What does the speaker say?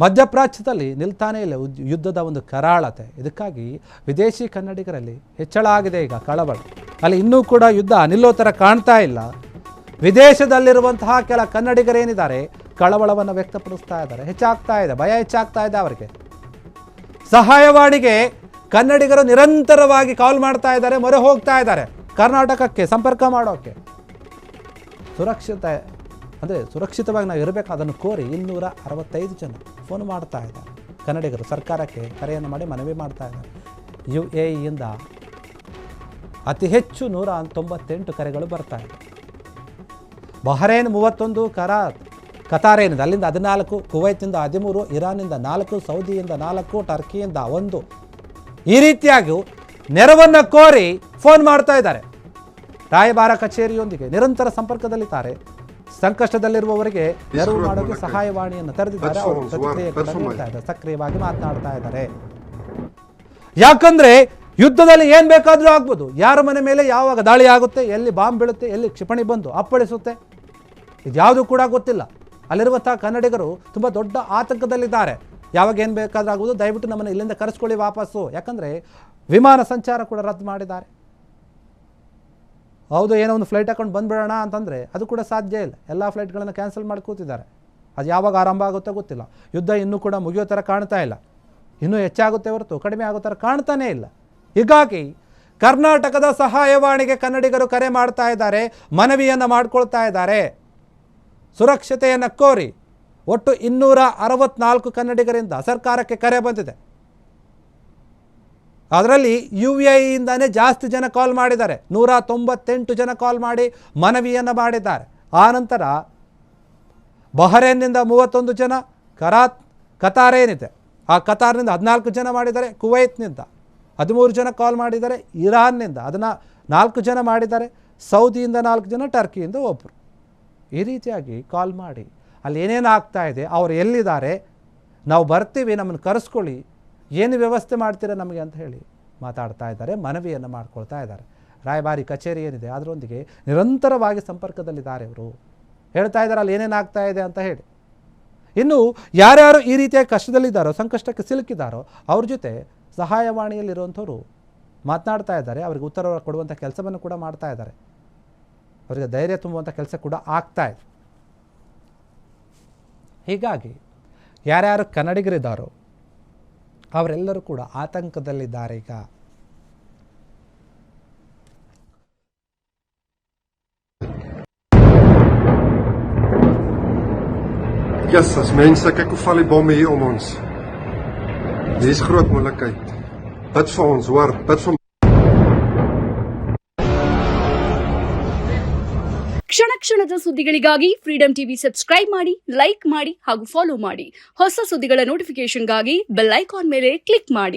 ಮಧ್ಯಪ್ರಾಚ್ಯದಲ್ಲಿ ನಿಲ್ತಾನೇ ಇಲ್ಲ ಯುದ್ಧದ ಒಂದು ಕರಾಳತೆ. ಇದಕ್ಕಾಗಿ ವಿದೇಶಿ ಕನ್ನಡಿಗರಲ್ಲಿ ಹೆಚ್ಚಳ ಆಗಿದೆ ಈಗ ಕಳವಳ. ಅಲ್ಲಿ ಇನ್ನೂ ಕೂಡ ಯುದ್ಧ ನಿಲ್ಲೋ ಥರ ಕಾಣ್ತಾ ಇಲ್ಲ. ವಿದೇಶದಲ್ಲಿರುವಂತಹ ಕೆಲ ಕನ್ನಡಿಗರೇನಿದ್ದಾರೆ ಕಳವಳವನ್ನು ವ್ಯಕ್ತಪಡಿಸ್ತಾ ಇದ್ದಾರೆ. ಹೆಚ್ಚಾಗ್ತಾ ಇದೆ, ಭಯ ಹೆಚ್ಚಾಗ್ತಾ ಇದೆ ಅವರಿಗೆ. ಸಹಾಯವಾಣಿಗೆ ಕನ್ನಡಿಗರು ನಿರಂತರವಾಗಿ ಕಾಲ್ ಮಾಡ್ತಾ ಇದ್ದಾರೆ, ಮೊರೆ ಹೋಗ್ತಾ ಇದ್ದಾರೆ ಕರ್ನಾಟಕಕ್ಕೆ ಸಂಪರ್ಕ ಮಾಡೋಕ್ಕೆ. ಸುರಕ್ಷಿತವಾಗಿ ನಾವು ಇರಬೇಕು ಅದನ್ನು ಕೋರಿ 265 ಜನ ಫೋನ್ ಮಾಡ್ತಾ ಇದ್ದಾರೆ ಕನ್ನಡಿಗರು. ಸರ್ಕಾರಕ್ಕೆ ಕರೆಯನ್ನು ಮಾಡಿ ಮನವಿ ಮಾಡ್ತಾ ಇದ್ದಾರೆ. UAEಯಿಂದ ಅತಿ ಹೆಚ್ಚು 198 ಕರೆಗಳು ಬರ್ತಾ ಇದೆ. ಬಹರೇನ್ 31, ಕತಾರೇನಿಂದ ಅಲ್ಲಿಂದ 14, ಕುವೈತಿಂದ 13, ಇರಾನಿಂದ 4, ಸೌದಿಯಿಂದ 4, ಟರ್ಕಿಯಿಂದ 1. ಈ ರೀತಿಯಾಗಿ ನೆರವನ್ನು ಕೋರಿ ಫೋನ್ ಮಾಡ್ತಾ ಇದ್ದಾರೆ. ರಾಯಭಾರ ಕಚೇರಿಯೊಂದಿಗೆ ನಿರಂತರ ಸಂಪರ್ಕದಲ್ಲಿದ್ದಾರೆ. ಸಂಕಷ್ಟದಲ್ಲಿರುವವರಿಗೆ ನೆರವು ಮಾಡೋಕೆ ಸಹಾಯವಾಣಿಯನ್ನು ತೆರೆದಿದ್ದಾರೆ. ಅವರು ಪ್ರತಿಕ್ರಿಯೆ ನೀಡ್ತಾ ಇದ್ದಾರೆ, ಸಕ್ರಿಯವಾಗಿ ಮಾತನಾಡ್ತಾ ಇದ್ದಾರೆ. ಯಾಕಂದ್ರೆ ಯುದ್ಧದಲ್ಲಿ ಏನ್ ಬೇಕಾದ್ರೂ ಆಗ್ಬೋದು. ಯಾರ ಮನೆ ಮೇಲೆ ಯಾವಾಗ ದಾಳಿ ಆಗುತ್ತೆ, ಎಲ್ಲಿ ಬಾಂಬ್ ಬೀಳುತ್ತೆ, ಎಲ್ಲಿ ಕ್ಷಿಪಣಿ ಬಂದು ಅಪ್ಪಳಿಸುತ್ತೆ, ಇದ್ಯಾವುದು ಕೂಡ ಗೊತ್ತಿಲ್ಲ. ಅಲ್ಲಿರುವಂತಹ ಕನ್ನಡಿಗರು ತುಂಬ ದೊಡ್ಡ ಆತಂಕದಲ್ಲಿದ್ದಾರೆ. ಯಾವಾಗ ಏನು ಬೇಕಾದ್ರೂ ಆಗ್ಬೋದು, ದಯವಿಟ್ಟು ನಮ್ಮನ್ನು ಇಲ್ಲಿಂದ ಕರೆಸ್ಕೊಳ್ಳಿ ವಾಪಸ್ಸು. ಯಾಕಂದರೆ ವಿಮಾನ ಸಂಚಾರ ಕೂಡ ರದ್ದು ಮಾಡಿದ್ದಾರೆ. ಹೌದು, ಏನೋ ಒಂದು ಫ್ಲೈಟ್ ಹಾಕೊಂಡು ಬಂದುಬಿಡೋಣ ಅಂತಂದರೆ ಅದು ಕೂಡ ಸಾಧ್ಯ ಇಲ್ಲ. ಎಲ್ಲ ಫ್ಲೈಟ್ಗಳನ್ನು ಕ್ಯಾನ್ಸಲ್ ಮಾಡಿ ಕೂತಿದ್ದಾರೆ. ಅದು ಯಾವಾಗ ಆರಂಭ ಆಗುತ್ತೋ ಗೊತ್ತಿಲ್ಲ. ಯುದ್ಧ ಇನ್ನೂ ಕೂಡ ಮುಗಿಯೋ ಥರ ಕಾಣ್ತಾ ಇಲ್ಲ. ಇನ್ನೂ ಹೆಚ್ಚಾಗುತ್ತೆ ಹೊರತು ಕಡಿಮೆ ಆಗೋ ಥರ ಕಾಣ್ತಾನೇ ಇಲ್ಲ. ಹೀಗಾಗಿ ಕರ್ನಾಟಕದ ಸಹಾಯವಾಣಿಗೆ ಕನ್ನಡಿಗರು ಕರೆ ಮಾಡ್ತಾ ಇದ್ದಾರೆ, ಮನವಿಯನ್ನು ಮಾಡ್ಕೊಳ್ತಾ ಇದ್ದಾರೆ. ಸುರಕ್ಷತೆಯನ್ನು ಕೋರಿ ಒಟ್ಟು 264 ಕನ್ನಡಿಗರಿಂದ ಸರ್ಕಾರಕ್ಕೆ ಕರೆ ಬಂದಿದೆ. ಅದರಲ್ಲಿ UAEಯಿಂದಾನೇ ಜಾಸ್ತಿ ಜನ ಕಾಲ್ ಮಾಡಿದ್ದಾರೆ. 198 ಜನ ಕಾಲ್ ಮಾಡಿ ಮನವಿಯನ್ನು ಮಾಡಿದ್ದಾರೆ. ಆನಂತರ ಬಹರೇನ್ನಿಂದ 31 ಜನ, ಕತಾರೇನಿದೆ ಆ ಕತಾರ್ನಿಂದ 14 ಜನ ಮಾಡಿದ್ದಾರೆ, ಕುವೈತ್ನಿಂದ 13 ಜನ ಕಾಲ್ ಮಾಡಿದ್ದಾರೆ, ಇರಾನ್ನಿಂದ 4 ಜನ ಮಾಡಿದ್ದಾರೆ, ಸೌದಿಯಿಂದ 4 ಜನ, ಟರ್ಕಿಯಿಂದ 1. ಈ ರೀತಿಯಾಗಿ ಕಾಲ್ ಮಾಡಿ ಅಲ್ಲಿ ಏನೇನು ಆಗ್ತಾ ಇದೆ, ಅವರು ಎಲ್ಲಿದ್ದಾರೆ, ನಾವು ಬರ್ತೀವಿ, ನಮ್ಮನ್ನು ಕರೆಸ್ಕೊಳ್ಳಿ, ಏನು ವ್ಯವಸ್ಥೆ ಮಾಡ್ತೀರಾ ನಮಗೆ ಅಂತ ಹೇಳಿ ಮಾತಾಡ್ತಾ ಇದ್ದಾರೆ, ಮನವಿಯನ್ನು ಮಾಡ್ಕೊಳ್ತಾ ಇದ್ದಾರೆ. ರಾಯಭಾರಿ ಕಚೇರಿ ಏನಿದೆ ಅದರೊಂದಿಗೆ ನಿರಂತರವಾಗಿ ಸಂಪರ್ಕದಲ್ಲಿದ್ದಾರೆ. ಅವರು ಹೇಳ್ತಾ ಇದ್ದಾರೆ ಅಲ್ಲಿ ಏನೇನು ಆಗ್ತಾ ಇದೆ ಅಂತ ಹೇಳಿ. ಇನ್ನು ಯಾರ್ಯಾರು ಈ ರೀತಿಯಾಗಿ ಕಷ್ಟದಲ್ಲಿದ್ದಾರೋ, ಸಂಕಷ್ಟಕ್ಕೆ ಸಿಲುಕಿದ್ದಾರೋ ಅವ್ರ ಜೊತೆ ಸಹಾಯವಾಣಿಯಲ್ಲಿರುವಂಥವ್ರು ಮಾತನಾಡ್ತಾ ಇದ್ದಾರೆ. ಅವರಿಗೆ ಉತ್ತರ ಕೊಡುವಂಥ ಕೆಲಸವನ್ನು ಕೂಡ ಮಾಡ್ತಾ ಇದ್ದಾರೆ. ಅವರಿಗೆ ಧೈರ್ಯ ತುಂಬುವಂಥ ಕೆಲಸ ಕೂಡ ಆಗ್ತಾ ಇದೆ. ಹೀಗಾಗಿ ಯಾರ್ಯಾರು ಕನ್ನಡಿಗರಿದ್ದಾರೋ ಅವರೆಲ್ಲರೂ ಕೂಡ ಆತಂಕದಲ್ಲಿದ್ದಾರೆ. ಈಗ Yes, as mense, kyk hoe val die bomme hier om ons. Dis groot moeilikheid. Bid vir ons, hoor, bid vir ಕ್ಷಣ ಕ್ಷಣದ ಸುದ್ದಿಗಳಿಗಾಗಿ ಫ್ರೀಡಂ ಟಿವಿ ಸಬ್ಸ್ಕ್ರೈಬ್ ಮಾಡಿ, ಲೈಕ್ ಮಾಡಿ ಹಾಗೂ ಫಾಲೋ ಮಾಡಿ. ಹೊಸ ಸುದ್ದಿಗಳ ನೋಟಿಫಿಕೇಶನ್ಗಾಗಿ ಬೆಲ್ ಐಕಾನ್ ಮೇಲೆ ಕ್ಲಿಕ್ ಮಾಡಿ.